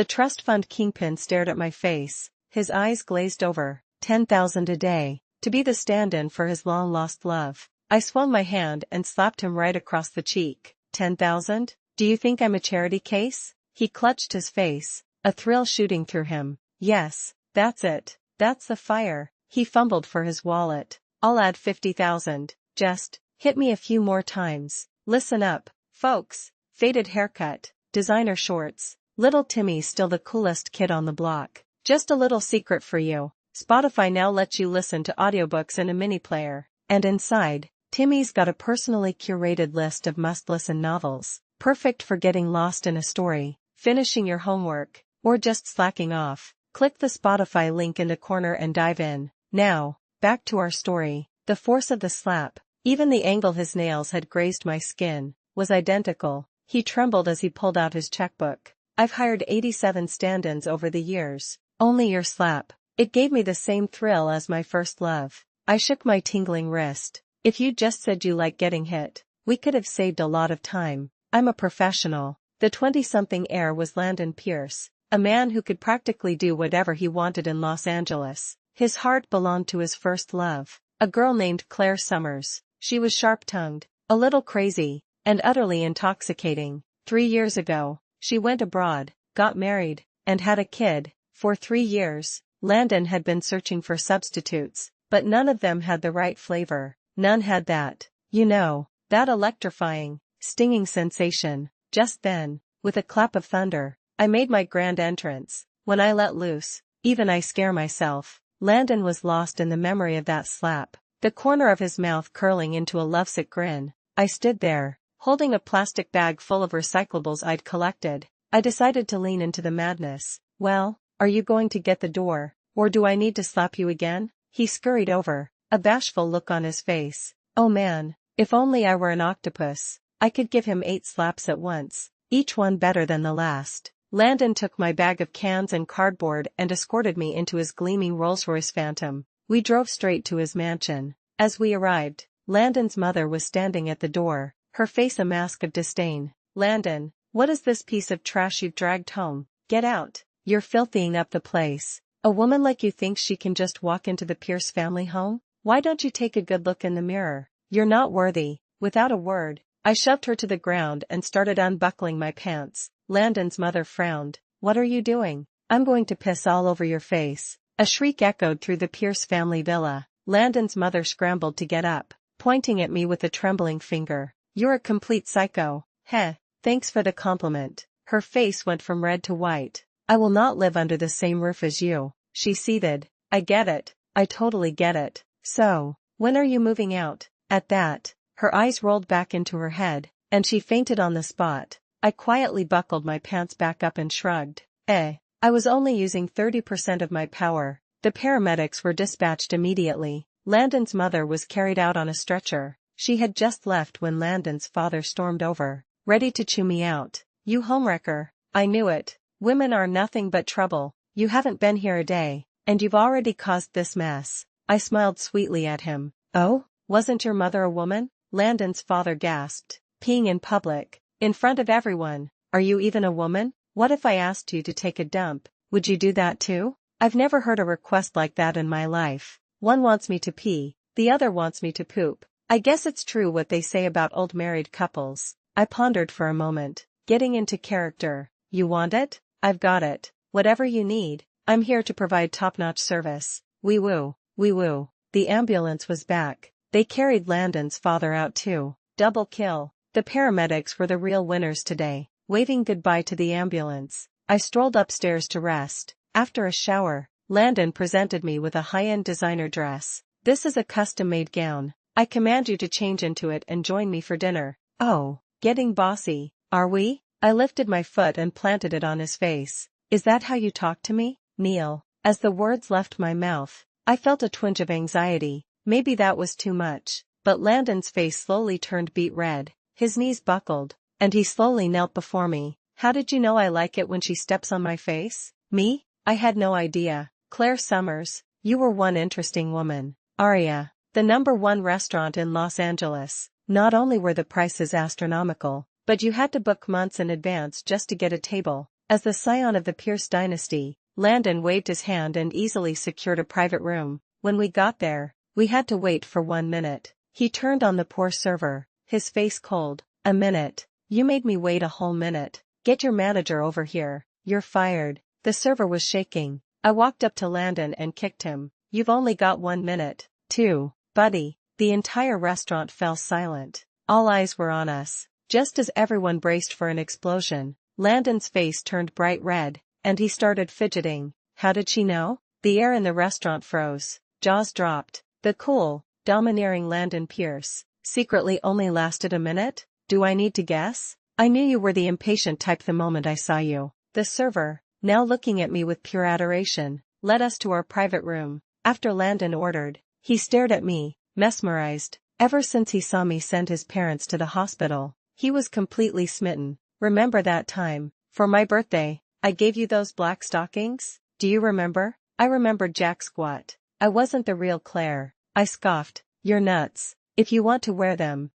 The trust fund kingpin stared at my face, his eyes glazed over. 10,000 a day, to be the stand-in for his long-lost love. I swung my hand and slapped him right across the cheek. 10,000? Do you think I'm a charity case? He clutched his face, a thrill shooting through him. Yes, that's it. That's the fire. He fumbled for his wallet. I'll add 50,000. Just hit me a few more times. Listen up, folks. Faded haircut, designer shorts. Little Timmy's still the coolest kid on the block. Just a little secret for you. Spotify now lets you listen to audiobooks in a mini player. And inside, Timmy's got a personally curated list of must-listen novels. Perfect for getting lost in a story, finishing your homework, or just slacking off. Click the Spotify link in the corner and dive in. Now, back to our story. The force of the slap, even the angle his nails had grazed my skin, was identical. He trembled as he pulled out his checkbook. I've hired 87 stand-ins over the years. Only your slap. It gave me the same thrill as my first love. I shook my tingling wrist. If you just said you like getting hit, we could have saved a lot of time. I'm a professional. The 20-something heir was Landon Pierce, a man who could practically do whatever he wanted in Los Angeles. His heart belonged to his first love, a girl named Claire Summers. She was sharp-tongued, a little crazy, and utterly intoxicating. 3 years ago, she went abroad, got married, and had a kid. For 3 years, Landon had been searching for substitutes, but none of them had the right flavor. None had that, that electrifying, stinging sensation. Just then, with a clap of thunder, I made my grand entrance. When I let loose, even I scare myself. Landon was lost in the memory of that slap, the corner of his mouth curling into a lovesick grin. I stood there, holding a plastic bag full of recyclables I'd collected. I decided to lean into the madness. Well, are you going to get the door, or do I need to slap you again? He scurried over, a bashful look on his face. Oh man, if only I were an octopus, I could give him 8 slaps at once, each one better than the last. Landon took my bag of cans and cardboard and escorted me into his gleaming Rolls-Royce Phantom. We drove straight to his mansion. As we arrived, Landon's mother was standing at the door, her face a mask of disdain. Landon, what is this piece of trash you've dragged home? Get out. You're filthying up the place. A woman like you thinks she can just walk into the Pierce family home? Why don't you take a good look in the mirror? You're not worthy. Without a word, I shoved her to the ground and started unbuckling my pants. Landon's mother frowned. What are you doing? I'm going to piss all over your face. A shriek echoed through the Pierce family villa. Landon's mother scrambled to get up, pointing at me with a trembling finger. You're a complete psycho. Heh, thanks for the compliment. Her face went from red to white. I will not live under the same roof as you, she seethed. I get it. I totally get it. So, when are you moving out? At that, her eyes rolled back into her head, and she fainted on the spot. I quietly buckled my pants back up and shrugged. I was only using 30% of my power. The paramedics were dispatched immediately. Landon's mother was carried out on a stretcher. She had just left when Landon's father stormed over, ready to chew me out. You homewrecker. I knew it. Women are nothing but trouble. You haven't been here a day, and you've already caused this mess. I smiled sweetly at him. Oh, wasn't your mother a woman? Landon's father gasped. Peeing in public, in front of everyone. Are you even a woman? What if I asked you to take a dump? Would you do that too? I've never heard a request like that in my life. One wants me to pee, the other wants me to poop. I guess it's true what they say about old married couples. I pondered for a moment, getting into character. You want it? I've got it. Whatever you need, I'm here to provide top-notch service. Wee woo, wee woo. The ambulance was back. They carried Landon's father out too. Double kill. The paramedics were the real winners today. Waving goodbye to the ambulance, I strolled upstairs to rest. After a shower, Landon presented me with a high-end designer dress. This is a custom-made gown. I command you to change into it and join me for dinner. Oh, getting bossy, are we? I lifted my foot and planted it on his face. Is that how you talk to me? Kneel. As the words left my mouth, I felt a twinge of anxiety. Maybe that was too much. But Landon's face slowly turned beet red. His knees buckled, and he slowly knelt before me. How did you know I like it when she steps on my face? Me? I had no idea. Claire Summers, you were one interesting woman. Aria, the #1 restaurant in Los Angeles. Not only were the prices astronomical, but you had to book months in advance just to get a table. As the scion of the Pierce dynasty, Landon waved his hand and easily secured a private room. When we got there, we had to wait for 1 minute. He turned on the poor server, his face cold. "A minute? You made me wait a whole minute. Get your manager over here. You're fired." The server was shaking. I walked up to Landon and kicked him. "You've only got 1 minute. 2, buddy." The entire restaurant fell silent. All eyes were on us. Just as everyone braced for an explosion, Landon's face turned bright red, and he started fidgeting. How did she know? The air in the restaurant froze. Jaws dropped. The cool, domineering Landon Pierce secretly only lasted a minute? Do I need to guess? "I knew you were the impatient type the moment I saw you." The server, now looking at me with pure adoration, led us to our private room. After Landon ordered, he stared at me, mesmerized. Ever since he saw me send his parents to the hospital, he was completely smitten. "Remember that time, for my birthday, I gave you those black stockings? Do you remember?" I remembered Jack Squat. I wasn't the real Claire. I scoffed. "You're nuts. If you want to wear them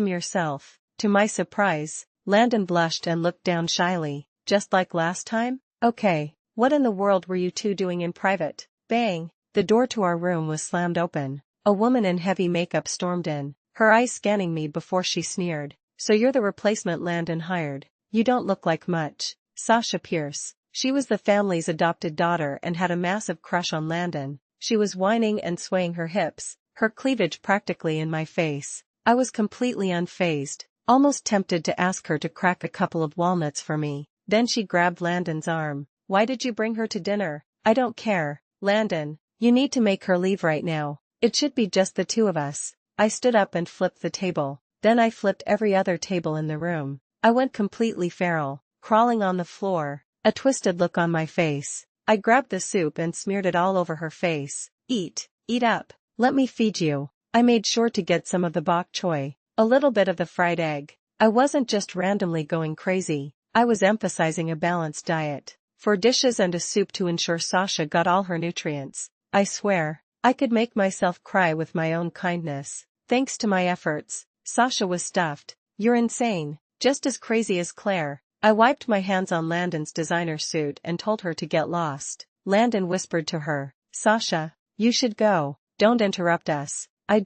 yourself." To my surprise, Landon blushed and looked down shyly. "Just like last time? Okay, what in the world were you two doing in private?" Bang! The door to our room was slammed open. A woman in heavy makeup stormed in, her eyes scanning me before she sneered. "So you're the replacement Landon hired. You don't look like much." Sasha Pierce. She was the family's adopted daughter and had a massive crush on Landon. She was whining and swaying her hips, her cleavage practically in my face. I was completely unfazed, almost tempted to ask her to crack a couple of walnuts for me. Then she grabbed Landon's arm. "Why did you bring her to dinner?" "I don't care. Landon, you need to make her leave right now. It should be just the two of us." I stood up and flipped the table. Then I flipped every other table in the room. I went completely feral, crawling on the floor, a twisted look on my face. I grabbed the soup and smeared it all over her face. Eat up. Let me feed you." I made sure to get some of the bok choy, a little bit of the fried egg. I wasn't just randomly going crazy, I was emphasizing a balanced diet. 4 dishes and a soup to ensure Sasha got all her nutrients. I swear, I could make myself cry with my own kindness. Thanks to my efforts, Sasha was stuffed. "You're insane. Just as crazy as Claire." I wiped my hands on Landon's designer suit and told her to get lost. Landon whispered to her, "Sasha, you should go. Don't interrupt us. I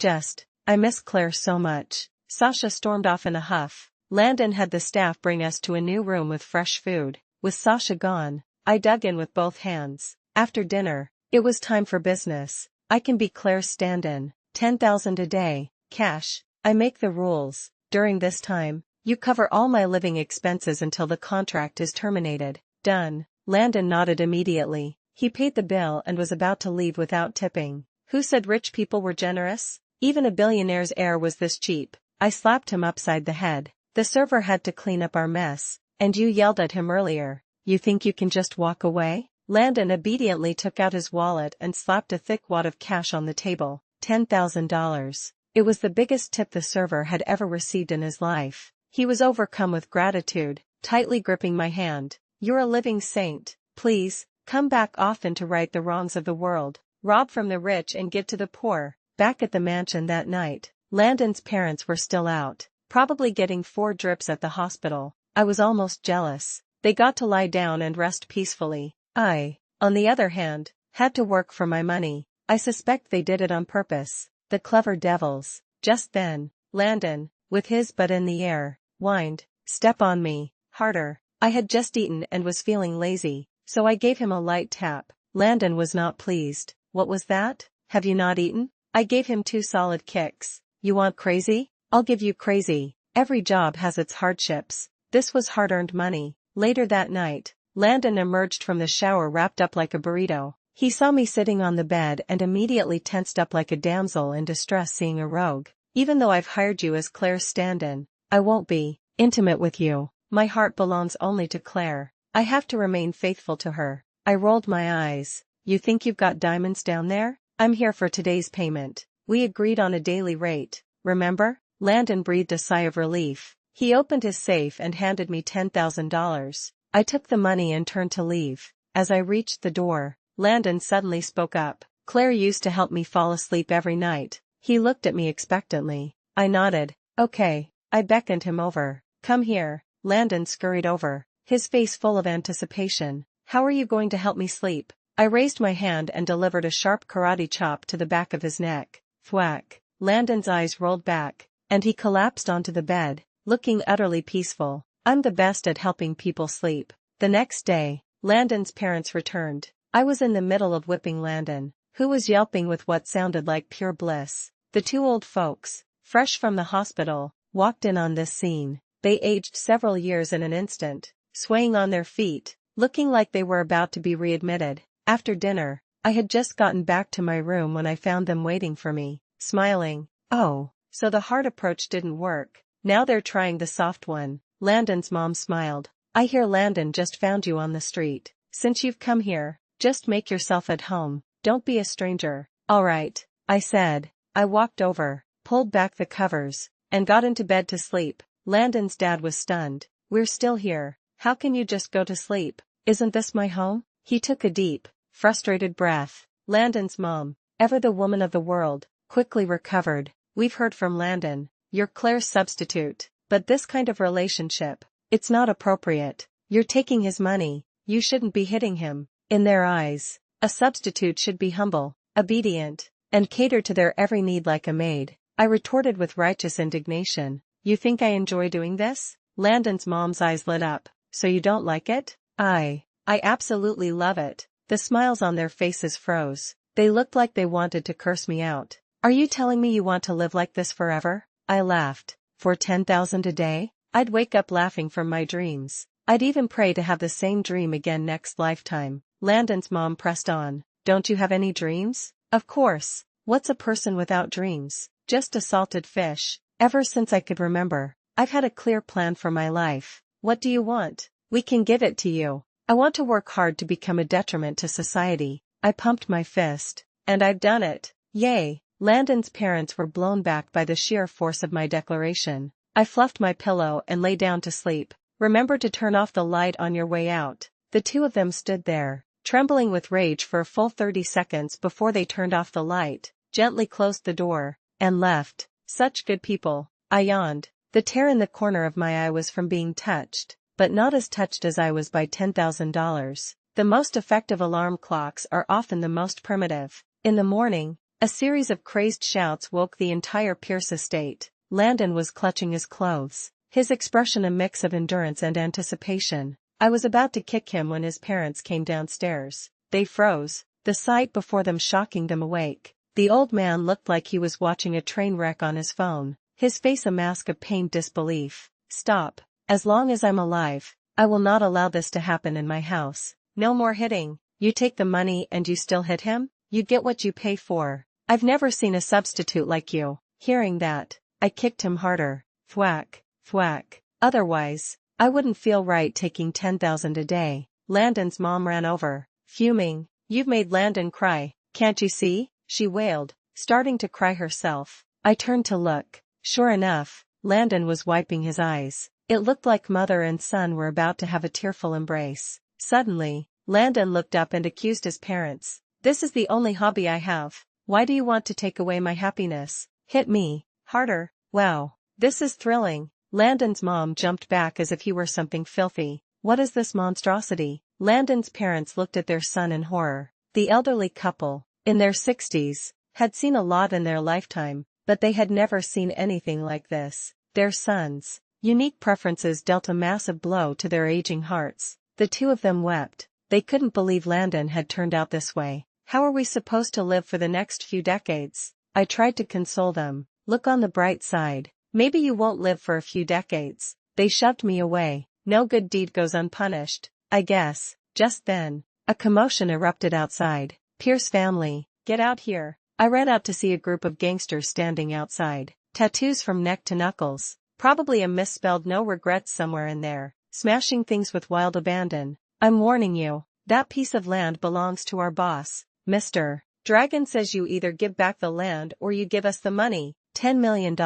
miss Claire so much." Sasha stormed off in a huff. Landon had the staff bring us to a new room with fresh food. With Sasha gone, I dug in with both hands. After dinner, it was time for business. I can be Claire's stand-in. 10,000 a day, cash. I make the rules. During this time, you cover all my living expenses until the contract is terminated. Done. Landon nodded immediately. He paid the bill and was about to leave without tipping. Who said rich people were generous? Even a billionaire's heir was this cheap. I slapped him upside the head. "The server had to clean up our mess, and you yelled at him earlier. You think you can just walk away?" Landon obediently took out his wallet and slapped a thick wad of cash on the table. $10,000. It was the biggest tip the server had ever received in his life. He was overcome with gratitude, tightly gripping my hand. "You're a living saint. Please, come back often to right the wrongs of the world. Rob from the rich and give to the poor." Back at the mansion that night, Landon's parents were still out, probably getting 4 drips at the hospital. I was almost jealous. They got to lie down and rest peacefully. I, on the other hand, had to work for my money. I suspect they did it on purpose. The clever devils. Just then, Landon, with his butt in the air, whined, "Step on me, harder." I had just eaten and was feeling lazy, so I gave him a light tap. Landon was not pleased. "What was that? Have you not eaten?" I gave him 2 solid kicks. "You want crazy? I'll give you crazy." Every job has its hardships. This was hard-earned money. Later that night, Landon emerged from the shower wrapped up like a burrito. He saw me sitting on the bed and immediately tensed up like a damsel in distress seeing a rogue. "Even though I've hired you as Claire's stand-in, I won't be intimate with you. My heart belongs only to Claire. I have to remain faithful to her." I rolled my eyes. "You think you've got diamonds down there? I'm here for today's payment. We agreed on a daily rate, remember?" Landon breathed a sigh of relief. He opened his safe and handed me $10,000. I took the money and turned to leave. As I reached the door, Landon suddenly spoke up. "Claire used to help me fall asleep every night." He looked at me expectantly. I nodded. "Okay." I beckoned him over. "Come here." Landon scurried over. his face full of anticipation. "How are you going to help me sleep?" I raised my hand and delivered a sharp karate chop to the back of his neck. Thwack. Landon's eyes rolled back, and he collapsed onto the bed, looking utterly peaceful. I'm the best at helping people sleep. The next day, Landon's parents returned. I was in the middle of whipping Landon, who was yelping with what sounded like pure bliss. The two old folks, fresh from the hospital, walked in on this scene. They aged several years in an instant, swaying on their feet, looking like they were about to be readmitted. After dinner, I had just gotten back to my room when I found them waiting for me, smiling. "Oh, so the hard approach didn't work. Now they're trying the soft one." Landon's mom smiled. "I hear Landon just found you on the street. Since you've come here, just make yourself at home. Don't be a stranger." "All right," I said. I walked over, pulled back the covers, and got into bed to sleep. Landon's dad was stunned. "We're still here. How can you just go to sleep? Isn't this my home?" He took a deep, frustrated breath. Landon's mom, ever the woman of the world, quickly recovered. "We've heard from Landon. You're Claire's substitute. But this kind of relationship, it's not appropriate. You're taking his money. You shouldn't be hitting him." In their eyes, a substitute should be humble, obedient, and cater to their every need like a maid. I retorted with righteous indignation. "You think I enjoy doing this?" Landon's mom's eyes lit up. "So you don't like it?" I absolutely love it." The smiles on their faces froze. They looked like they wanted to curse me out. "Are you telling me you want to live like this forever?" I laughed. "For 10,000 a day? I'd wake up laughing from my dreams. I'd even pray to have the same dream again next lifetime." Landon's mom pressed on. "Don't you have any dreams?" "Of course. What's a person without dreams? Just a salted fish. Ever since I could remember, I've had a clear plan for my life." "What do you want? We can give it to you." "I want to work hard to become a detriment to society." I pumped my fist. "And I've done it. Yay." Landon's parents were blown back by the sheer force of my declaration. I fluffed my pillow and lay down to sleep. "Remember to turn off the light on your way out." The two of them stood there, trembling with rage for a full 30 seconds before they turned off the light, gently closed the door, and left. Such good people. I yawned. The tear in the corner of my eye was from being touched, but not as touched as I was by $10,000. The most effective alarm clocks are often the most primitive. In the morning, a series of crazed shouts woke the entire Pierce estate. Landon was clutching his clothes, his expression a mix of endurance and anticipation. I was about to kick him when his parents came downstairs. They froze, the sight before them shocking them awake. The old man looked like he was watching a train wreck on his phone, his face a mask of pained disbelief. "Stop. As long as I'm alive, I will not allow this to happen in my house. No more hitting." "You take the money and you still hit him? You get what you pay for. I've never seen a substitute like you." Hearing that, I kicked him harder. Thwack, thwack. "Otherwise, I wouldn't feel right taking 10,000 a day." Landon's mom ran over, fuming. "You've made Landon cry, can't you see?" she wailed, starting to cry herself. I turned to look. Sure enough, Landon was wiping his eyes. It looked like mother and son were about to have a tearful embrace. Suddenly, Landon looked up and accused his parents. "This is the only hobby I have. Why do you want to take away my happiness? Hit me, harder." "Wow, this is thrilling." Landon's mom jumped back as if he were something filthy. "What is this monstrosity?" Landon's parents looked at their son in horror. The elderly couple, in their 60s, had seen a lot in their lifetime, but they had never seen anything like this. Their son's unique preferences dealt a massive blow to their aging hearts. The two of them wept. They couldn't believe Landon had turned out this way. "How are we supposed to live for the next few decades?" I tried to console them. "Look on the bright side. Maybe you won't live for a few decades." They shoved me away. No good deed goes unpunished, I guess. Just then, a commotion erupted outside. "Pierce family, get out here." I ran out to see a group of gangsters standing outside. Tattoos from neck to knuckles. Probably a misspelled no regrets somewhere in there. Smashing things with wild abandon. "I'm warning you, that piece of land belongs to our boss, Mr. Dragon says you either give back the land or you give us the money. $10 million.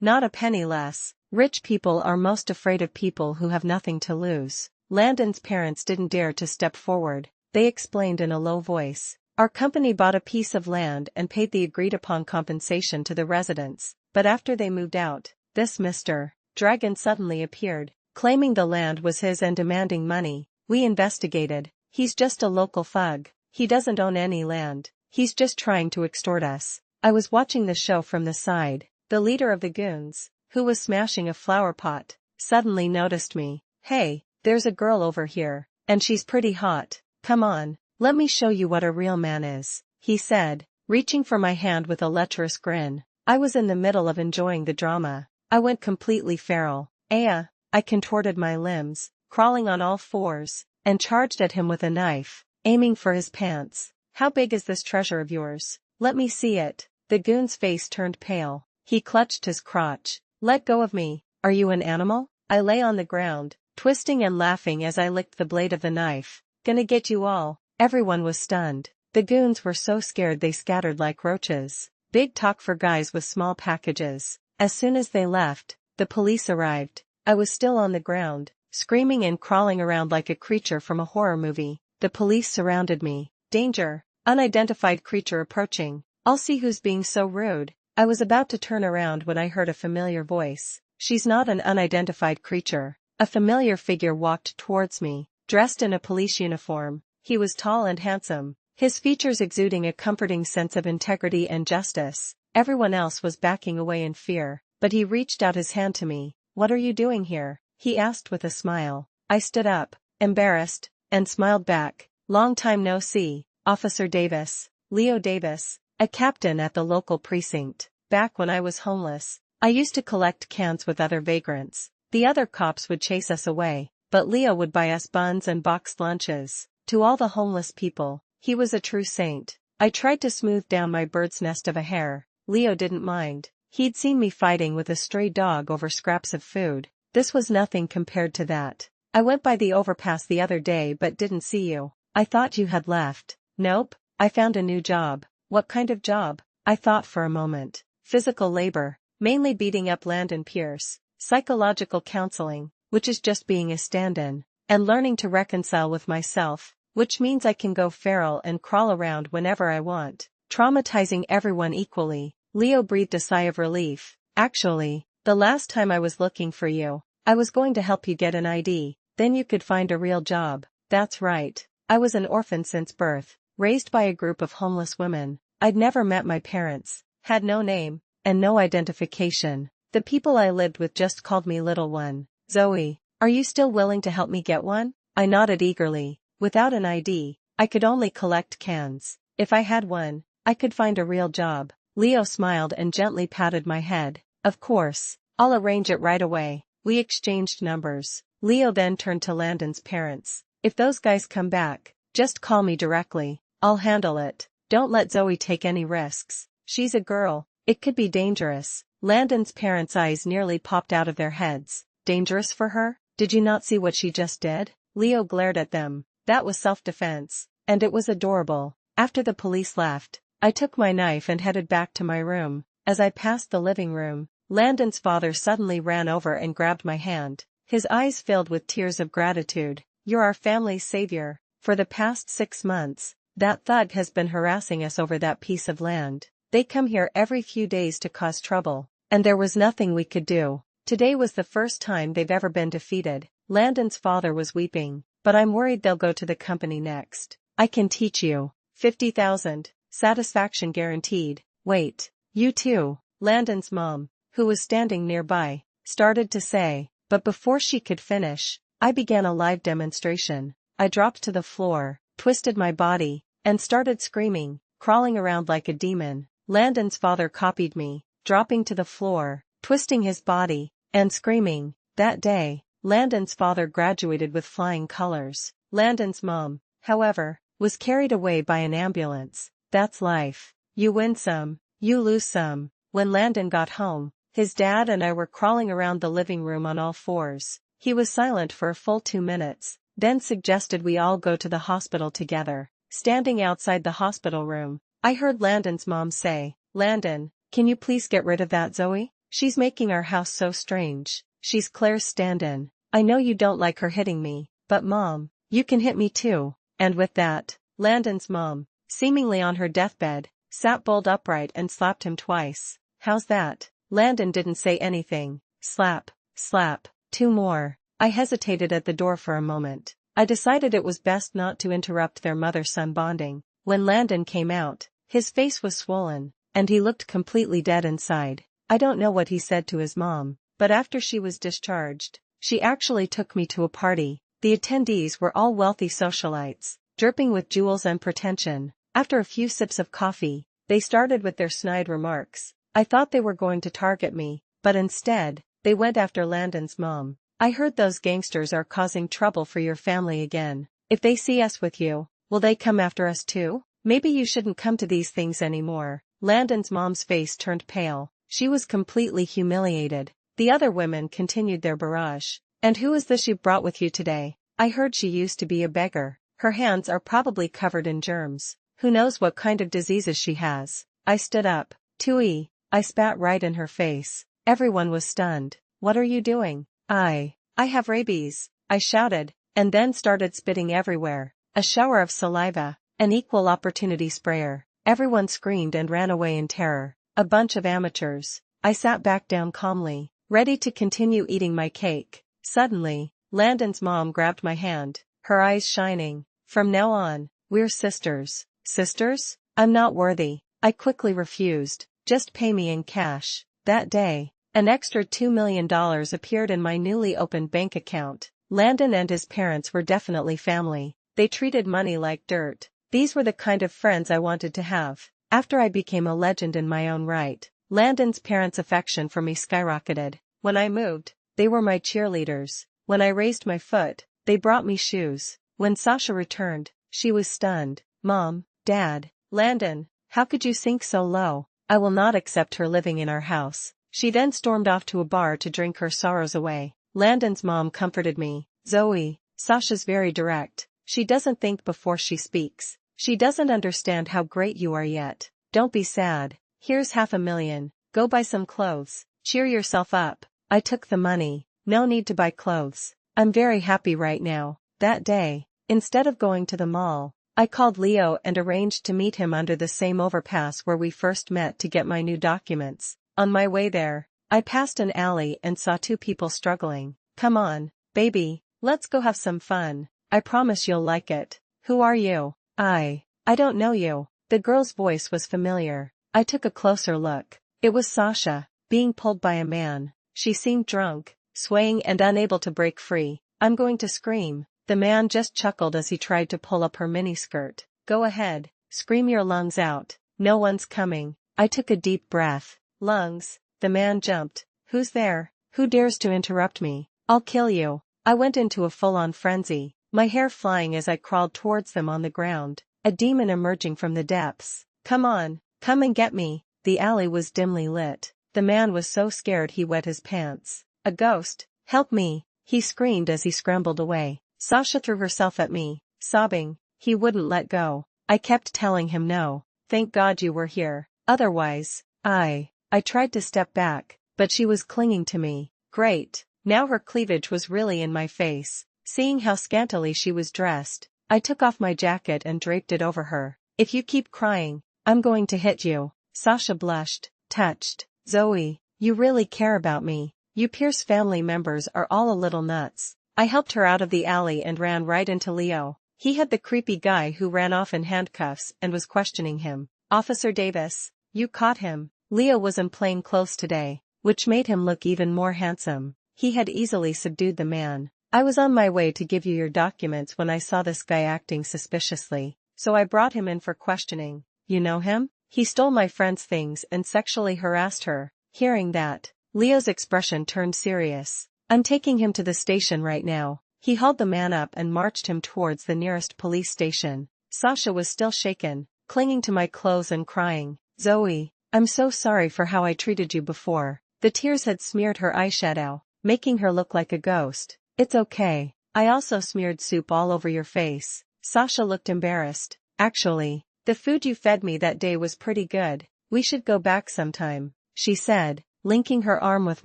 Not a penny less." Rich people are most afraid of people who have nothing to lose. Landon's parents didn't dare to step forward. They explained in a low voice. "Our company bought a piece of land and paid the agreed-upon compensation to the residents, but after they moved out, this Mr. Dragon suddenly appeared. claiming the land was his and demanding money. We investigated. He's just a local thug. He doesn't own any land. He's just trying to extort us. I was watching the show from the side. The leader of the goons, who was smashing a flower pot, suddenly noticed me. "Hey, there's a girl over here, and she's pretty hot. Come on, let me show you what a real man is," he said, reaching for my hand with a lecherous grin. I was in the middle of enjoying the drama. I went completely feral. I contorted my limbs, crawling on all fours, and charged at him with a knife, aiming for his pants. "How big is this treasure of yours? Let me see it." The goon's face turned pale. He clutched his crotch. "Let go of me. Are you an animal?" I lay on the ground, twisting and laughing as I licked the blade of the knife. "Gonna get you all." Everyone was stunned. The goons were so scared they scattered like roaches. Big talk for guys with small packages. As soon as they left, the police arrived. I was still on the ground, screaming and crawling around like a creature from a horror movie. The police surrounded me. "Danger. Unidentified creature approaching. I'll see who's being so rude." I was about to turn around when I heard a familiar voice. "She's not an unidentified creature." A familiar figure walked towards me, dressed in a police uniform. He was tall and handsome, his features exuding a comforting sense of integrity and justice. Everyone else was backing away in fear, but he reached out his hand to me. "What are you doing here?" he asked with a smile. I stood up, embarrassed, and smiled back. "Long time no see, Officer Davis." Leo Davis, a captain at the local precinct. "Back when I was homeless, I used to collect cans with other vagrants. The other cops would chase us away, but Leo would buy us buns and boxed lunches." To all the homeless people, he was a true saint. I tried to smooth down my bird's nest of a hair. Leo didn't mind. He'd seen me fighting with a stray dog over scraps of food. This was nothing compared to that. "I went by the overpass the other day but didn't see you. I thought you had left." "Nope, I found a new job." "What kind of job?" I thought for a moment. "Physical labor, mainly beating up Landon Pierce. Psychological counseling, which is just being a stand-in. And learning to reconcile with myself, which means I can go feral and crawl around whenever I want, traumatizing everyone equally." Leo breathed a sigh of relief. "Actually, the last time I was looking for you, I was going to help you get an ID, then you could find a real job." "That's right. I was an orphan since birth, raised by a group of homeless women. I'd never met my parents, had no name, and no identification. The people I lived with just called me Little One." "Zoe, are you still willing to help me get one?" I nodded eagerly. Without an ID, I could only collect cans. If I had one, I could find a real job. Leo smiled and gently patted my head. "Of course, I'll arrange it right away." We exchanged numbers. Leo then turned to Landon's parents. "If those guys come back, just call me directly. I'll handle it. Don't let Zoe take any risks. She's a girl. It could be dangerous." Landon's parents' eyes nearly popped out of their heads. "Dangerous for her? Did you not see what she just did?" Leo glared at them. "That was self-defense, and it was adorable." After the police left, I took my knife and headed back to my room. As I passed the living room, Landon's father suddenly ran over and grabbed my hand. His eyes filled with tears of gratitude. "You're our family's savior. For the past 6 months, that thug has been harassing us over that piece of land. They come here every few days to cause trouble, and there was nothing we could do. Today was the first time they've ever been defeated." Landon's father was weeping. "But I'm worried they'll go to the company next." "I can teach you. 50,000, satisfaction guaranteed." "Wait, you too," Landon's mom, who was standing nearby, started to say, but before she could finish, I began a live demonstration. I dropped to the floor, twisted my body, and started screaming, crawling around like a demon. Landon's father copied me, dropping to the floor, twisting his body, and screaming. That day, Landon's father graduated with flying colors. Landon's mom, however, was carried away by an ambulance. That's life. You win some, you lose some. When Landon got home, his dad and I were crawling around the living room on all fours. He was silent for a full 2 minutes, then suggested we all go to the hospital together. Standing outside the hospital room, I heard Landon's mom say, "Landon, can you please get rid of that Zoe? She's making our house so strange. She's Claire's stand-in. I know you don't like her hitting me, but Mom, you can hit me too." And with that, Landon's mom, seemingly on her deathbed, sat bolt upright and slapped him twice. "How's that?" Landon didn't say anything. Slap, slap, 2 more. I hesitated at the door for a moment. I decided it was best not to interrupt their mother-son bonding. When Landon came out, his face was swollen, and he looked completely dead inside. I don't know what he said to his mom, but after she was discharged, she actually took me to a party. The attendees were all wealthy socialites, dripping with jewels and pretension. After a few sips of coffee, they started with their snide remarks. I thought they were going to target me, but instead, they went after Landon's mom. I heard those gangsters are causing trouble for your family again. If they see us with you, will they come after us too? Maybe you shouldn't come to these things anymore. Landon's mom's face turned pale. She was completely humiliated. The other women continued their barrage. And who is this you brought with you today? I heard she used to be a beggar. Her hands are probably covered in germs. Who knows what kind of diseases she has? I stood up. Tui. I spat right in her face. Everyone was stunned. What are you doing? I have rabies, I shouted, and then started spitting everywhere. A shower of saliva, an equal opportunity sprayer. Everyone screamed and ran away in terror. A bunch of amateurs. I sat back down calmly, ready to continue eating my cake. Suddenly, Landon's mom grabbed my hand, her eyes shining. From now on, we're sisters. Sisters? I'm not worthy. I quickly refused. Just pay me in cash. That day, an extra $2 million appeared in my newly opened bank account. Landon and his parents were definitely family. They treated money like dirt. These were the kind of friends I wanted to have. After I became a legend in my own right, Landon's parents' affection for me skyrocketed. When I moved, they were my cheerleaders. When I raised my foot, they brought me shoes. When Sasha returned, she was stunned. Mom, Dad, Landon, how could you sink so low? I will not accept her living in our house. She then stormed off to a bar to drink her sorrows away. Landon's mom comforted me. Zoe, Sasha's very direct. She doesn't think before she speaks. She doesn't understand how great you are yet. Don't be sad. Here's $500,000. Go buy some clothes. Cheer yourself up. I took the money. No need to buy clothes. I'm very happy right now. That day, instead of going to the mall, I called Leo and arranged to meet him under the same overpass where we first met to get my new documents. On my way there, I passed an alley and saw two people struggling. Come on, baby, let's go have some fun. I promise you'll like it. Who are you? I don't know you. The girl's voice was familiar. I took a closer look. It was Sasha, being pulled by a man. She seemed drunk, swaying and unable to break free. I'm going to scream. The man just chuckled as he tried to pull up her miniskirt. Go ahead, scream your lungs out. No one's coming. I took a deep breath. Lungs. The man jumped. Who's there? Who dares to interrupt me? I'll kill you. I went into a full-on frenzy, my hair flying as I crawled towards them on the ground, a demon emerging from the depths. Come on, come and get me. The alley was dimly lit. The man was so scared he wet his pants. A ghost. Help me, he screamed as he scrambled away. Sasha threw herself at me, sobbing. He wouldn't let go. I kept telling him no. Thank God you were here. Otherwise, I tried to step back, but she was clinging to me. Great. Now her cleavage was really in my face. Seeing how scantily she was dressed, I took off my jacket and draped it over her. If you keep crying, I'm going to hit you. Sasha blushed, touched. Zoe, you really care about me. You Pierce family members are all a little nuts. I helped her out of the alley and ran right into Leo. He had the creepy guy who ran off in handcuffs and was questioning him. Officer Davis, you caught him. Leo was in plain clothes today, which made him look even more handsome. He had easily subdued the man. I was on my way to give you your documents when I saw this guy acting suspiciously, so I brought him in for questioning. You know him? He stole my friend's things and sexually harassed her. Hearing that, Leo's expression turned serious. I'm taking him to the station right now. He hauled the man up and marched him towards the nearest police station. Sasha was still shaken, clinging to my clothes and crying. Zoe, I'm so sorry for how I treated you before. The tears had smeared her eyeshadow, making her look like a ghost. It's okay. I also smeared soup all over your face. Sasha looked embarrassed. Actually, the food you fed me that day was pretty good. We should go back sometime, she said, linking her arm with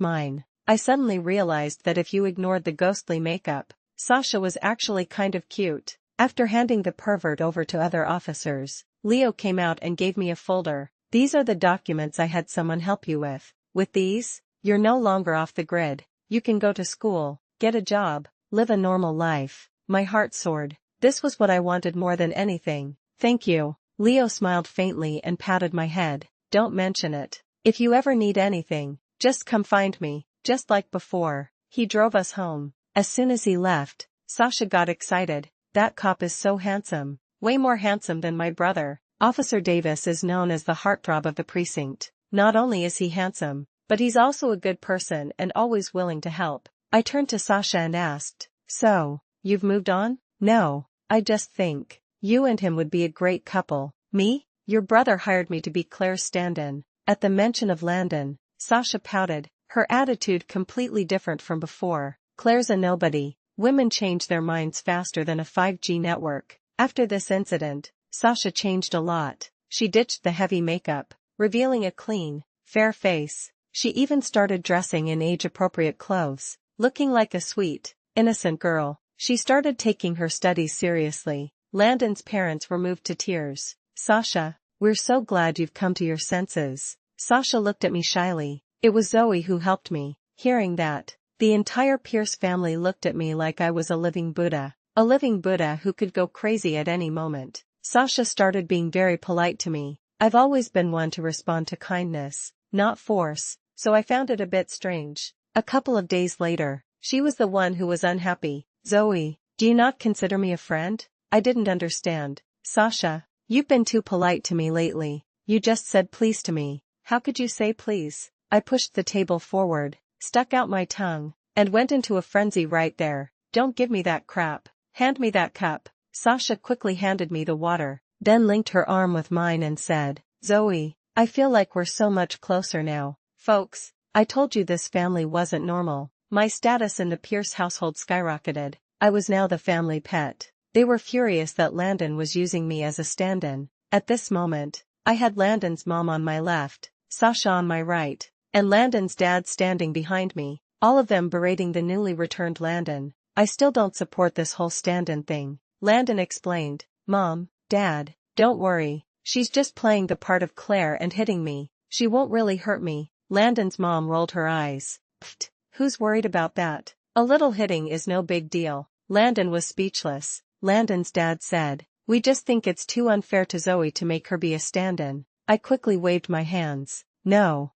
mine. I suddenly realized that if you ignored the ghostly makeup, Sasha was actually kind of cute. After handing the pervert over to other officers, Leo came out and gave me a folder. These are the documents I had someone help you with. With these, you're no longer off the grid. You can go to school. get a job, live a normal life. My heart soared. This was what I wanted more than anything. Thank you. Leo smiled faintly and patted my head. Don't mention it. If you ever need anything, just come find me, just like before. He drove us home. As soon as he left, Sasha got excited. That cop is so handsome. Way more handsome than my brother. Officer Davis is known as the heartthrob of the precinct. Not only is he handsome, but he's also a good person and always willing to help. I turned to Sasha and asked, so, you've moved on? No, I just think you and him would be a great couple. Me? Your brother hired me to be Claire's stand-in. At the mention of Landon, Sasha pouted, her attitude completely different from before. Claire's a nobody. Women change their minds faster than a 5G network. After this incident, Sasha changed a lot. She ditched the heavy makeup, revealing a clean, fair face. She even started dressing in age-appropriate clothes, looking like a sweet, innocent girl. She started taking her studies seriously. Landon's parents were moved to tears. Sasha, we're so glad you've come to your senses. Sasha looked at me shyly. It was Zoe who helped me. Hearing that, the entire Pierce family looked at me like I was a living Buddha. A living Buddha who could go crazy at any moment. Sasha started being very polite to me. I've always been one to respond to kindness, not force, so I found it a bit strange. A couple of days later, she was the one who was unhappy. Zoe, do you not consider me a friend? I didn't understand. Sasha, you've been too polite to me lately. You just said please to me. How could you say please? I pushed the table forward, stuck out my tongue, and went into a frenzy right there. Don't give me that crap. Hand me that cup. Sasha quickly handed me the water, then linked her arm with mine and said, Zoe, I feel like we're so much closer now. Folks, I told you this family wasn't normal. My status in the Pierce household skyrocketed. I was now the family pet. They were furious that Landon was using me as a stand-in. At this moment, I had Landon's mom on my left, Sasha on my right, and Landon's dad standing behind me, all of them berating the newly returned Landon. I still don't support this whole stand-in thing. Landon explained, Mom, Dad, don't worry, she's just playing the part of Claire and hitting me. She won't really hurt me. Landon's mom rolled her eyes. Pfft, who's worried about that? A little hitting is no big deal. Landon was speechless. Landon's dad said, we just think it's too unfair to Zoe to make her be a stand-in. I quickly waved my hands. No,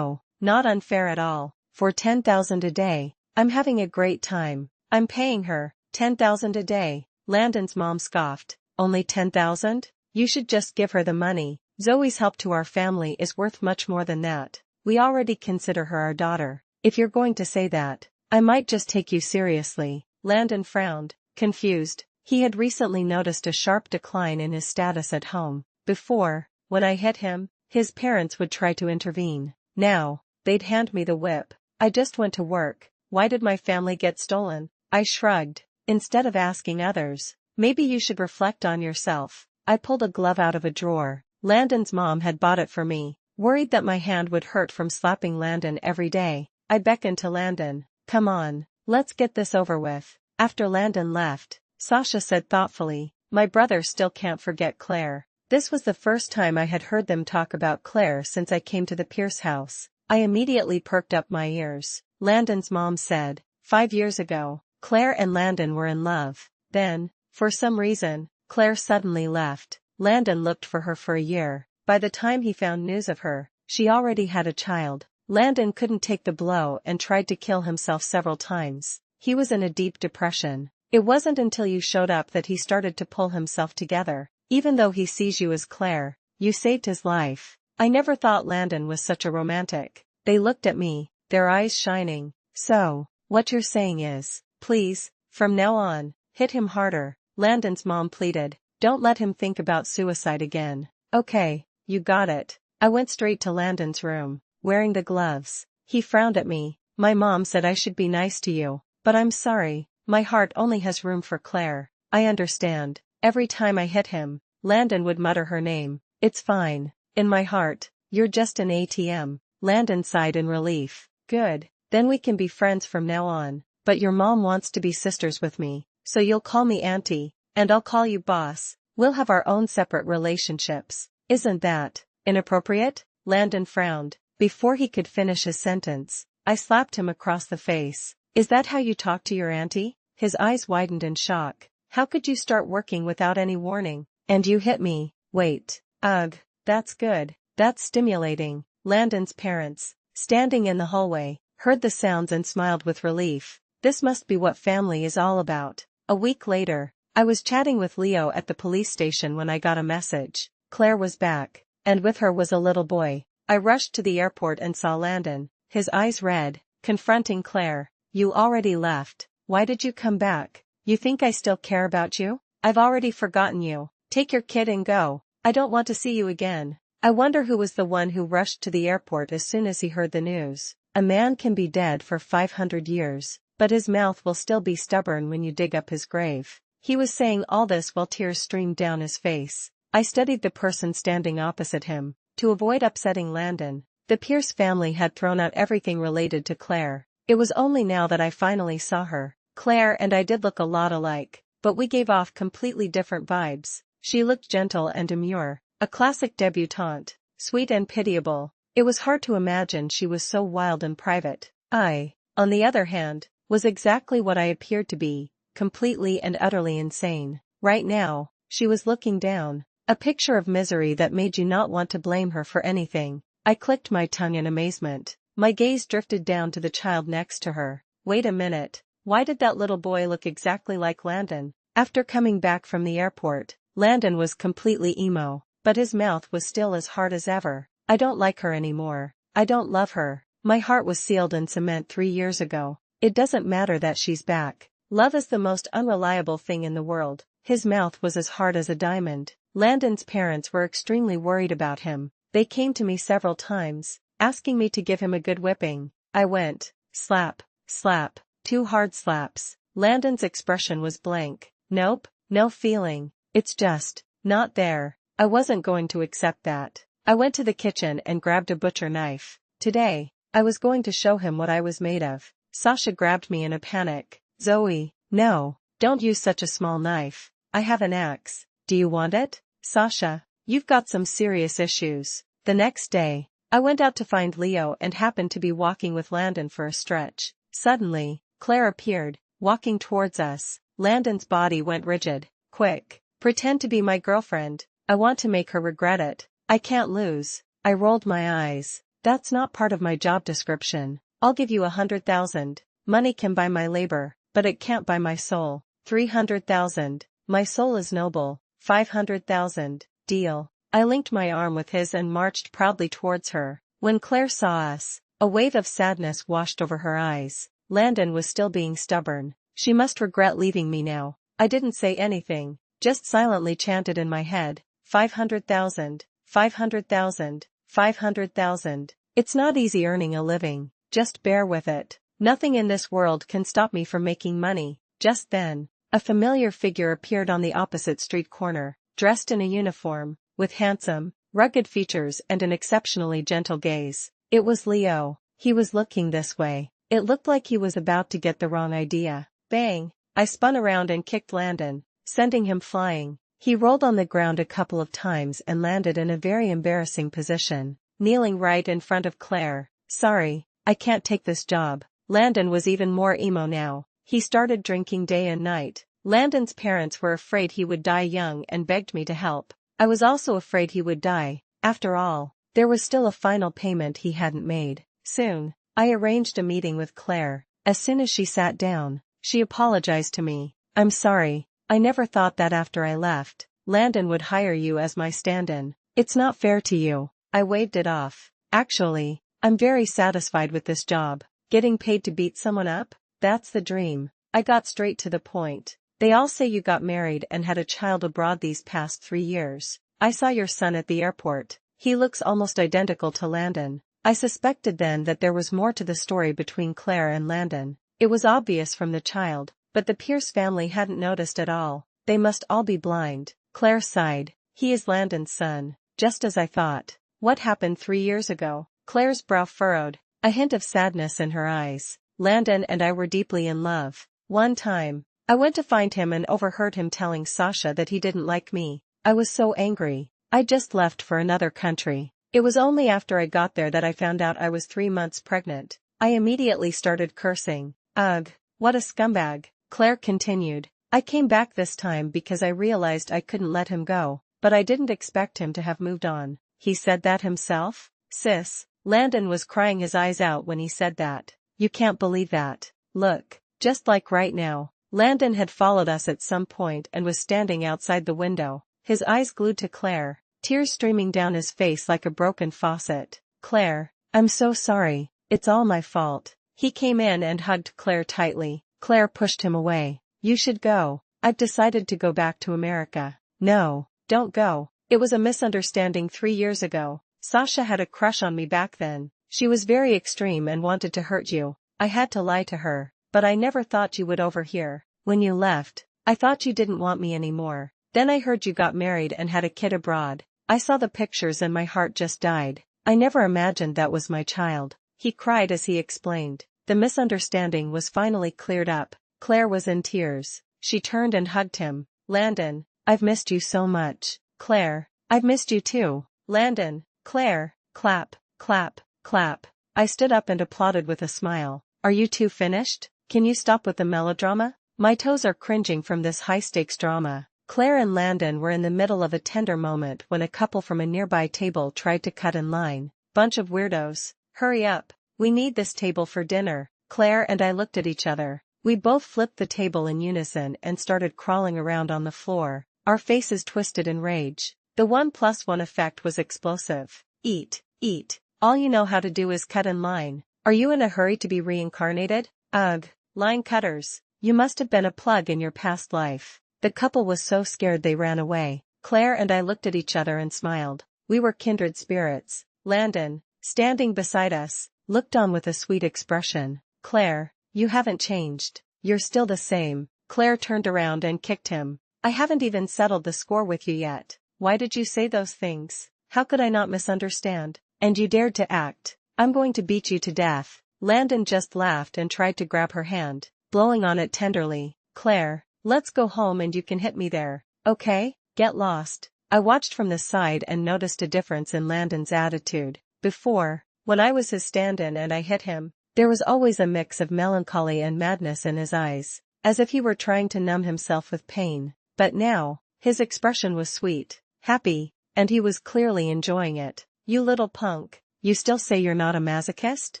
not unfair at all. For $10,000 a day, I'm having a great time. I'm paying her, $10,000 a day. Landon's mom scoffed. Only $10,000? You should just give her the money. Zoe's help to our family is worth much more than that. We already consider her our daughter. If you're going to say that, I might just take you seriously. Landon frowned, confused. He had recently noticed a sharp decline in his status at home. Before, when I hit him, his parents would try to intervene. Now, they'd hand me the whip. I just went to work. Why did my family get stolen? I shrugged. Instead of asking others, maybe you should reflect on yourself. I pulled a glove out of a drawer. Landon's mom had bought it for me. Worried that my hand would hurt from slapping Landon every day, I beckoned to Landon. Come on, let's get this over with. After Landon left, Sasha said thoughtfully, my brother still can't forget Claire. This was the first time I had heard them talk about Claire since I came to the Pierce house. I immediately perked up my ears. Landon's mom said, 5 years ago, Claire and Landon were in love. Then, for some reason, Claire suddenly left. Landon looked for her for a year. By the time he found news of her, she already had a child. Landon couldn't take the blow and tried to kill himself several times. He was in a deep depression. It wasn't until you showed up that he started to pull himself together. Even though he sees you as Claire, you saved his life. I never thought Landon was such a romantic. They looked at me, their eyes shining. So, what you're saying is, please, from now on, hit him harder. Landon's mom pleaded. Don't let him think about suicide again. Okay, you got it. I went straight to Landon's room, wearing the gloves. He frowned at me. My mom said I should be nice to you, but I'm sorry, my heart only has room for Claire. I understand. Every time I hit him, Landon would mutter her name. It's fine. In my heart, you're just an ATM. Landon sighed in relief. Good, then we can be friends from now on. But your mom wants to be sisters with me, so you'll call me auntie, and I'll call you boss. We'll have our own separate relationships. Isn't that inappropriate? Landon frowned. Before he could finish his sentence, I slapped him across the face. Is that how you talk to your auntie? His eyes widened in shock. How could you start working without any warning? And you hit me. Wait. Ugh. That's good. That's stimulating. Landon's parents, standing in the hallway, heard the sounds and smiled with relief. This must be what family is all about. A week later, I was chatting with Leo at the police station when I got a message. Claire was back, and with her was a little boy. I rushed to the airport and saw Landon, his eyes red, confronting Claire. You already left. Why did you come back? You think I still care about you? I've already forgotten you. Take your kid and go. I don't want to see you again. I wonder who was the one who rushed to the airport as soon as he heard the news. A man can be dead for 500 years, but his mouth will still be stubborn when you dig up his grave. He was saying all this while tears streamed down his face. I studied the person standing opposite him. To avoid upsetting Landon, the Pierce family had thrown out everything related to Claire. It was only now that I finally saw her. Claire and I did look a lot alike, but we gave off completely different vibes. She looked gentle and demure, a classic debutante, sweet and pitiable. It was hard to imagine she was so wild and private. I, on the other hand, was exactly what I appeared to be, completely and utterly insane. Right now, she was looking down, a picture of misery that made you not want to blame her for anything. I clicked my tongue in amazement. My gaze drifted down to the child next to her. Wait a minute, why did that little boy look exactly like Landon? After coming back from the airport, Landon was completely emo, but his mouth was still as hard as ever. I don't like her anymore. I don't love her. My heart was sealed in cement 3 years ago. It doesn't matter that she's back. Love is the most unreliable thing in the world. His mouth was as hard as a diamond. Landon's parents were extremely worried about him. They came to me several times, asking me to give him a good whipping. I went, slap, slap, 2 hard slaps. Landon's expression was blank. Nope, no feeling. It's just not there. I wasn't going to accept that. I went to the kitchen and grabbed a butcher knife. Today, I was going to show him what I was made of. Sasha grabbed me in a panic. Zoe, no, don't use such a small knife. I have an axe. Do you want it? Sasha, you've got some serious issues. The next day, I went out to find Leo and happened to be walking with Landon for a stretch. Suddenly, Claire appeared, walking towards us. Landon's body went rigid. Quick, pretend to be my girlfriend. I want to make her regret it. I can't lose. I rolled my eyes. That's not part of my job description. I'll give you 100,000. Money can buy my labor, but it can't buy my soul. 300,000. My soul is noble. 500,000. Deal. I linked my arm with his and marched proudly towards her. When Claire saw us, a wave of sadness washed over her eyes. Landon was still being stubborn. She must regret leaving me now. I didn't say anything, just silently chanted in my head, 500,000, 500,000, 500,000. It's not easy earning a living, just bear with it. Nothing in this world can stop me from making money. Just then, a familiar figure appeared on the opposite street corner, dressed in a uniform, with handsome, rugged features and an exceptionally gentle gaze. It was Leo. He was looking this way. It looked like he was about to get the wrong idea. Bang! I spun around and kicked Landon, sending him flying. He rolled on the ground a couple of times and landed in a very embarrassing position, kneeling right in front of Claire. Sorry, I can't take this job. Landon was even more emo now. He started drinking day and night. Landon's parents were afraid he would die young and begged me to help. I was also afraid he would die. After all, there was still a final payment he hadn't made. Soon, I arranged a meeting with Claire. As soon as she sat down, she apologized to me. I'm sorry, I never thought that after I left, Landon would hire you as my stand-in. It's not fair to you. I waved it off. Actually, I'm very satisfied with this job. Getting paid to beat someone up? That's the dream. I got straight to the point. They all say you got married and had a child abroad these past 3 years. I saw your son at the airport. He looks almost identical to Landon. I suspected then that there was more to the story between Claire and Landon. It was obvious from the child, but the Pierce family hadn't noticed at all. They must all be blind. Claire sighed. He is Landon's son, just as I thought. What happened 3 years ago? Claire's brow furrowed, a hint of sadness in her eyes. Landon and I were deeply in love. One time, I went to find him and overheard him telling Sasha that he didn't like me. I was so angry. I just left for another country. It was only after I got there that I found out I was 3 months pregnant. I immediately started cursing. Ugh, what a scumbag, Claire continued. I came back this time because I realized I couldn't let him go, but I didn't expect him to have moved on. He said that himself? Sis, Landon was crying his eyes out when he said that. You can't believe that. Look, just like right now. Landon had followed us at some point and was standing outside the window, his eyes glued to Claire, tears streaming down his face like a broken faucet. Claire, I'm so sorry, it's all my fault. He came in and hugged Claire tightly. Claire pushed him away. You should go. I've decided to go back to America. No, don't go. It was a misunderstanding 3 years ago. Sasha had a crush on me back then. She was very extreme and wanted to hurt you. I had to lie to her, but I never thought you would overhear. When you left, I thought you didn't want me anymore. Then I heard you got married and had a kid abroad. I saw the pictures and my heart just died. I never imagined that was my child. He cried as he explained. The misunderstanding was finally cleared up. Claire was in tears. She turned and hugged him. Landon, I've missed you so much. Claire, I've missed you too. Landon, Claire, clap, clap, clap. I stood up and applauded with a smile. Are you two finished? Can you stop with the melodrama? My toes are cringing from this high-stakes drama. Claire and Landon were in the middle of a tender moment when a couple from a nearby table tried to cut in line. Bunch of weirdos. Hurry up. We need this table for dinner. Claire and I looked at each other. We both flipped the table in unison and started crawling around on the floor, our faces twisted in rage. The 1+1 effect was explosive. Eat, eat. All you know how to do is cut in line. Are you in a hurry to be reincarnated? Ugh, line cutters. You must have been a plug in your past life. The couple was so scared they ran away. Claire and I looked at each other and smiled. We were kindred spirits. Landon, standing beside us, looked on with a sweet expression. Claire, you haven't changed. You're still the same. Claire turned around and kicked him. I haven't even settled the score with you yet. Why did you say those things? How could I not misunderstand? And you dared to act. I'm going to beat you to death. Landon just laughed and tried to grab her hand, blowing on it tenderly. Claire, let's go home and you can hit me there. Okay? Get lost. I watched from the side and noticed a difference in Landon's attitude. Before, when I was his stand-in and I hit him, there was always a mix of melancholy and madness in his eyes, as if he were trying to numb himself with pain. But now, his expression was sweet, happy, and he was clearly enjoying it. You little punk, you still say you're not a masochist?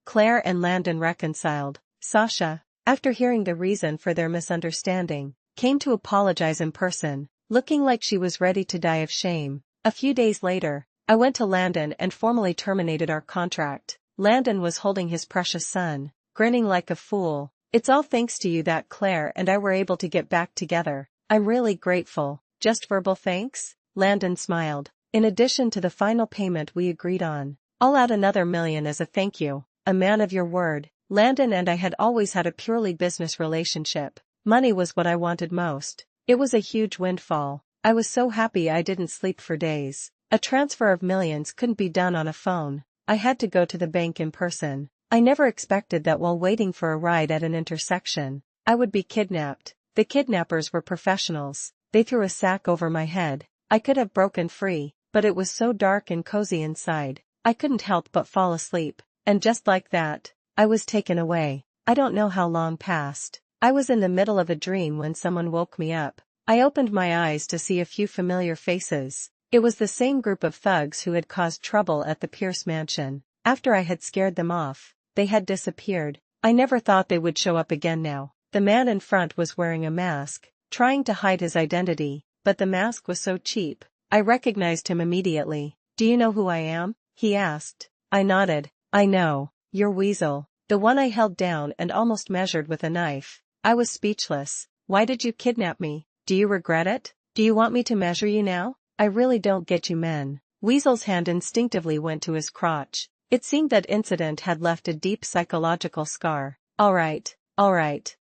Claire and Landon reconciled. Sasha, after hearing the reason for their misunderstanding, came to apologize in person, looking like she was ready to die of shame. A few days later, I went to Landon and formally terminated our contract. Landon was holding his precious son, grinning like a fool. It's all thanks to you that Claire and I were able to get back together. I'm really grateful. Just verbal thanks? Landon smiled. In addition to the final payment we agreed on, I'll add another $1 million as a thank you. A man of your word. Landon and I had always had a purely business relationship. Money was what I wanted most. It was a huge windfall. I was so happy I didn't sleep for days. A transfer of millions couldn't be done on a phone. I had to go to the bank in person. I never expected that while waiting for a ride at an intersection, I would be kidnapped. The kidnappers were professionals. They threw a sack over my head. I could have broken free, but it was so dark and cozy inside. I couldn't help but fall asleep. And just like that, I was taken away. I don't know how long passed. I was in the middle of a dream when someone woke me up. I opened my eyes to see a few familiar faces. It was the same group of thugs who had caused trouble at the Pierce mansion. After I had scared them off, they had disappeared. I never thought they would show up again now. The man in front was wearing a mask, trying to hide his identity, but the mask was so cheap. I recognized him immediately. Do you know who I am? He asked. I nodded. I know. You're Weasel. The one I held down and almost measured with a knife. I was speechless. Why did you kidnap me? Do you regret it? Do you want me to measure you now? I really don't get you men. Weasel's hand instinctively went to his crotch. It seemed that incident had left a deep psychological scar. All right.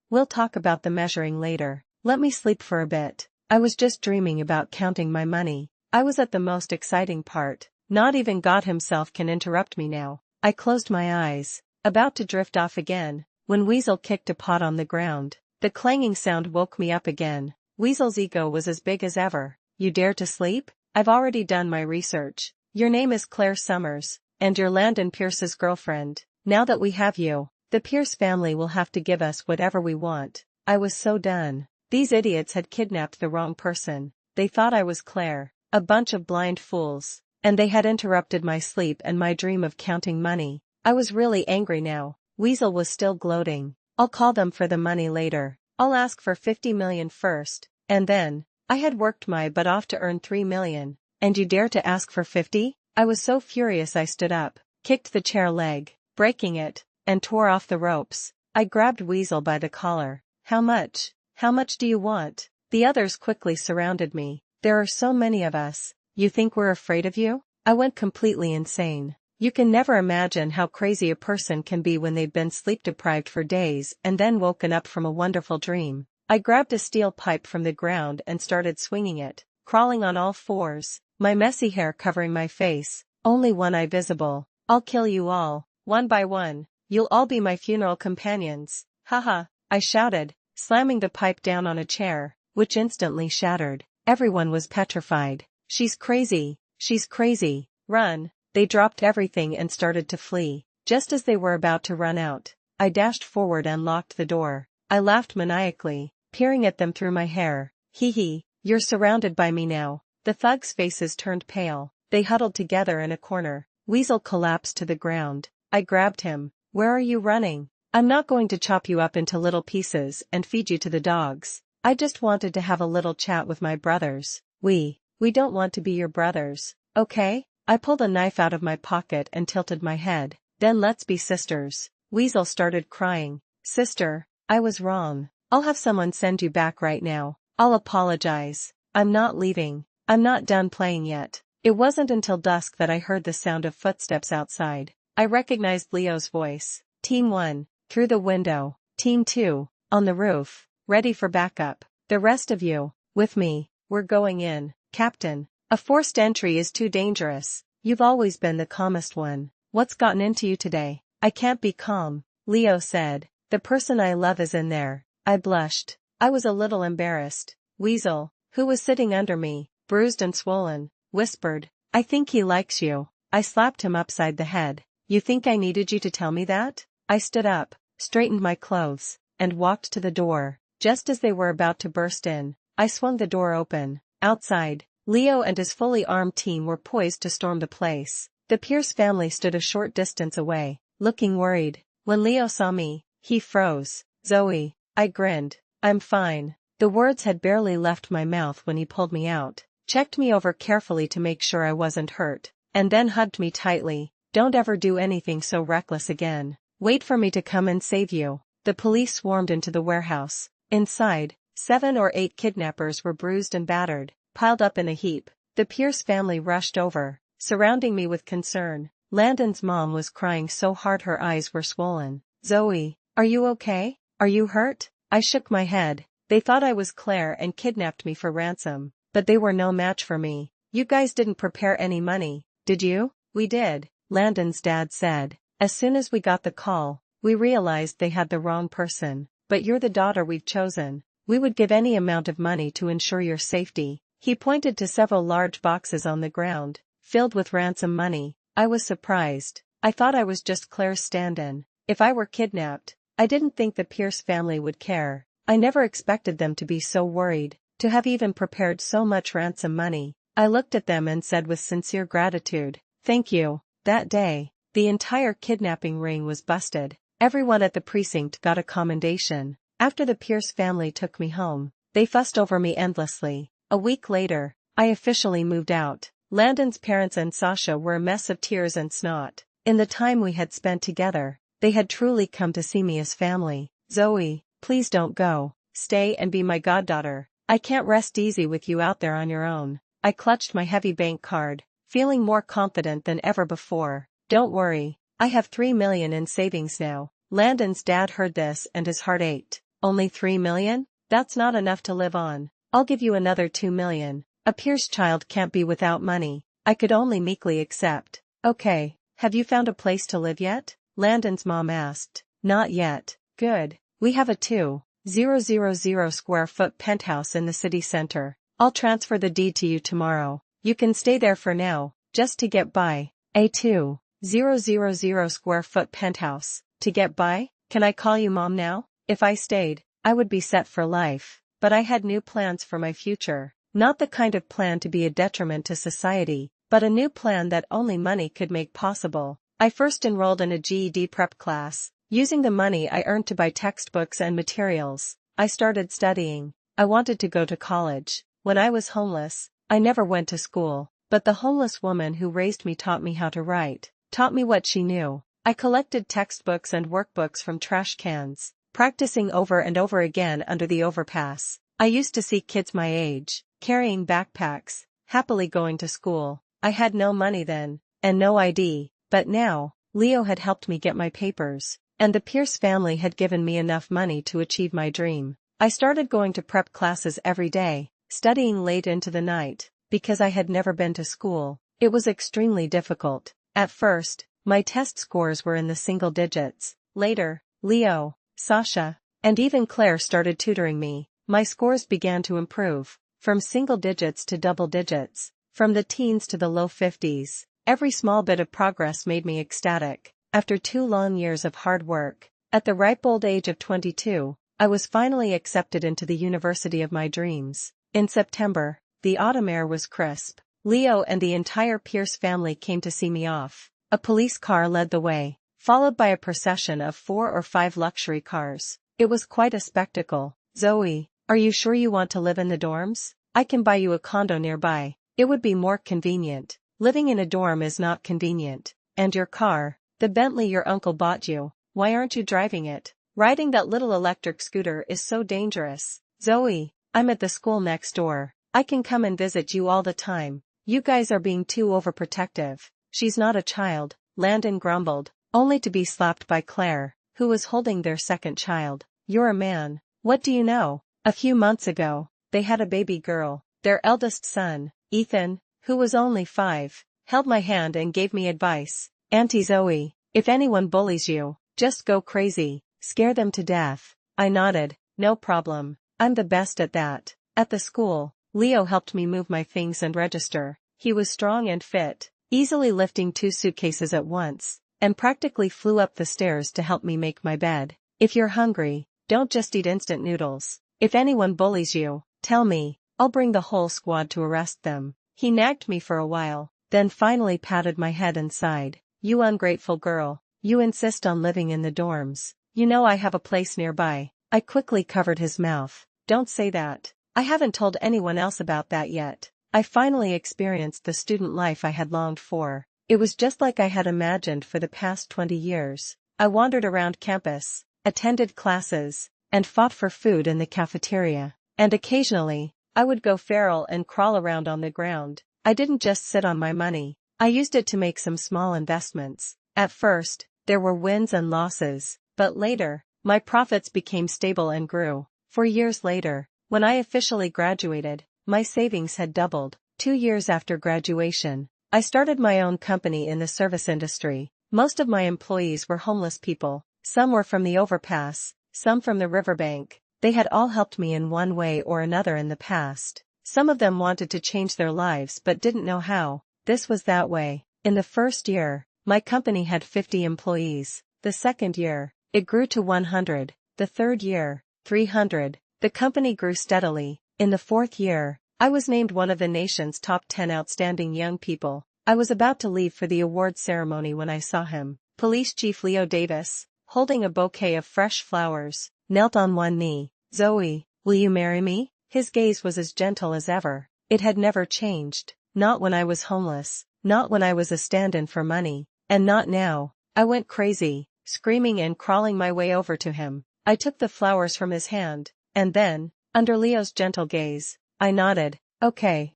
We'll talk about the measuring later. Let me sleep for a bit. I was just dreaming about counting my money. I was at the most exciting part. Not even God himself can interrupt me now. I closed my eyes, about to drift off again, when Weasel kicked a pot on the ground. The clanging sound woke me up again. Weasel's ego was as big as ever. You dare to sleep? I've already done my research. Your name is Claire Summers, and you're Landon Pierce's girlfriend. Now that we have you, The Pierce family will have to give us whatever we want. I was so done. These idiots had kidnapped the wrong person. They thought I was Claire. A bunch of blind fools. And they had interrupted my sleep and my dream of counting money. I was really angry now. Weasel was still gloating. I'll call them for the money later. I'll ask for 50 million first. And then, I had worked my butt off to earn 3 million. And you dare to ask for 50? I was so furious I stood up, kicked the chair leg, breaking it, and tore off the ropes. I grabbed Weasel by the collar. How much? How much do you want? The others quickly surrounded me. There are so many of us. You think we're afraid of you? I went completely insane. You can never imagine how crazy a person can be when they've been sleep-deprived for days and then woken up from a wonderful dream. I grabbed a steel pipe from the ground and started swinging it, crawling on all fours, my messy hair covering my face, only one eye visible. I'll kill you all, one by one. You'll all be my funeral companions. Haha, I shouted, slamming the pipe down on a chair, which instantly shattered. Everyone was petrified. She's crazy. She's crazy. Run. They dropped everything and started to flee. Just as they were about to run out, I dashed forward and locked the door. I laughed maniacally, peering at them through my hair. Hee hee, you're surrounded by me now. The thugs' faces turned pale. They huddled together in a corner. Weasel collapsed to the ground. I grabbed him. Where are you running? I'm not going to chop you up into little pieces and feed you to the dogs. I just wanted to have a little chat with my brothers. We don't want to be your brothers, okay? I pulled a knife out of my pocket and tilted my head. Then let's be sisters. Weasel started crying. Sister, I was wrong. I'll have someone send you back right now. I'll apologize. I'm not leaving. I'm not done playing yet. It wasn't until dusk that I heard the sound of footsteps outside. I recognized Leo's voice. Team 1, through the window. Team 2, on the roof, ready for backup. The rest of you, with me, we're going in. Captain, a forced entry is too dangerous. You've always been the calmest one. What's gotten into you today? I can't be calm, Leo said. The person I love is in there. I blushed. I was a little embarrassed. Weasel, who was sitting under me, bruised and swollen, whispered, I think he likes you. I slapped him upside the head. You think I needed you to tell me that? I stood up, straightened my clothes, and walked to the door. Just as they were about to burst in, I swung the door open. Outside, Leo and his fully armed team were poised to storm the place. The Pierce family stood a short distance away, looking worried. When Leo saw me, he froze. Zoe, I grinned. I'm fine. The words had barely left my mouth when he pulled me out, checked me over carefully to make sure I wasn't hurt, and then hugged me tightly. Don't ever do anything so reckless again. Wait for me to come and save you. The police swarmed into the warehouse. Inside, 7 or 8 kidnappers were bruised and battered, piled up in a heap. The Pierce family rushed over, surrounding me with concern. Landon's mom was crying so hard her eyes were swollen. Zoe, are you okay? Are you hurt? I shook my head. They thought I was Claire and kidnapped me for ransom, but they were no match for me. You guys didn't prepare any money, did you? We did, Landon's dad said. As soon as we got the call, we realized they had the wrong person. But you're the daughter we've chosen. We would give any amount of money to ensure your safety. He pointed to several large boxes on the ground, filled with ransom money. I was surprised. I thought I was just Claire's stand-in. If I were kidnapped, I didn't think the Pierce family would care. I never expected them to be so worried, to have even prepared so much ransom money. I looked at them and said with sincere gratitude, thank you. That day, the entire kidnapping ring was busted. Everyone at the precinct got a commendation. After the Pierce family took me home, they fussed over me endlessly. A week later, I officially moved out. Landon's parents and Sasha were a mess of tears and snot. In the time we had spent together, they had truly come to see me as family. Zoe, please don't go. Stay and be my goddaughter. I can't rest easy with you out there on your own. I clutched my heavy bank card, feeling more confident than ever before. Don't worry, I have 3 million in savings now. Landon's dad heard this and his heart ached. Only 3 million? That's not enough to live on. I'll give you another 2 million. A Pierce child can't be without money. I could only meekly accept. Okay, have you found a place to live yet? Landon's mom asked. Not yet. Good. We have a 2,000 square foot penthouse in the city center. I'll transfer the deed to you tomorrow. You can stay there for now, just to get by. A 2,000 square foot penthouse. To get by? Can I call you mom now? If I stayed, I would be set for life, but I had new plans for my future. Not the kind of plan to be a detriment to society, but a new plan that only money could make possible. I first enrolled in a GED prep class, using the money I earned to buy textbooks and materials. I started studying. I wanted to go to college. When I was homeless, I never went to school, but the homeless woman who raised me taught me how to write, taught me what she knew. I collected textbooks and workbooks from trash cans, practicing over and over again under the overpass. I used to see kids my age, carrying backpacks, happily going to school. I had no money then, and no ID, but now, Leo had helped me get my papers, and the Pierce family had given me enough money to achieve my dream. I started going to prep classes every day, studying late into the night, because I had never been to school. It was extremely difficult. At first, my test scores were in the single digits. Later, Leo, Sasha, and even Claire started tutoring me. My scores began to improve, from single digits to double digits, from the teens to the low 50s. Every small bit of progress made me ecstatic. After 2 long years of hard work, at the ripe old age of 22, I was finally accepted into the university of my dreams. In September, the autumn air was crisp. Leo and the entire Pierce family came to see me off. A police car led the way, followed by a procession of 4 or 5 luxury cars. It was quite a spectacle. Zoe, are you sure you want to live in the dorms? I can buy you a condo nearby. It would be more convenient. Living in a dorm is not convenient. And your car, the Bentley your uncle bought you, why aren't you driving it? Riding that little electric scooter is so dangerous. Zoe, I'm at the school next door. I can come and visit you all the time. You guys are being too overprotective. She's not a child, Landon grumbled, only to be slapped by Claire, who was holding their second child. You're a man. What do you know? A few months ago, they had a baby girl. Their eldest son, Ethan, who was only 5, held my hand and gave me advice. Auntie Zoe, if anyone bullies you, just go crazy, scare them to death. I nodded, no problem. I'm the best at that. At the school, Leo helped me move my things and register. He was strong and fit, easily lifting 2 suitcases at once, and practically flew up the stairs to help me make my bed. If you're hungry, don't just eat instant noodles. If anyone bullies you, tell me. I'll bring the whole squad to arrest them. He nagged me for a while, then finally patted my head and sighed. You ungrateful girl. You insist on living in the dorms. You know I have a place nearby. I quickly covered his mouth. Don't say that. I haven't told anyone else about that yet. I finally experienced the student life I had longed for. It was just like I had imagined for the past 20 years. I wandered around campus, attended classes, and fought for food in the cafeteria. And occasionally, I would go feral and crawl around on the ground. I didn't just sit on my money. I used it to make some small investments. At first, there were wins and losses, but later, my profits became stable and grew. 4 years later, when I officially graduated, my savings had doubled. 2 years after graduation, I started my own company in the service industry. Most of my employees were homeless people. Some were from the overpass, some from the riverbank. They had all helped me in one way or another in the past. Some of them wanted to change their lives but didn't know how. This was that way. In the first year, my company had 50 employees. The second year, it grew to 100. The third year, 300. The company grew steadily. In the fourth year, I was named one of the nation's top 10 outstanding young people. I was about to leave for the award ceremony when I saw him. Police Chief Leo Davis, holding a bouquet of fresh flowers, knelt on one knee. Zoe, will you marry me? His gaze was as gentle as ever. It had never changed. Not when I was homeless, not when I was a stand-in for money, and not now. I went crazy, screaming and crawling my way over to him. I took the flowers from his hand, and then, under Leo's gentle gaze, I nodded. Okay,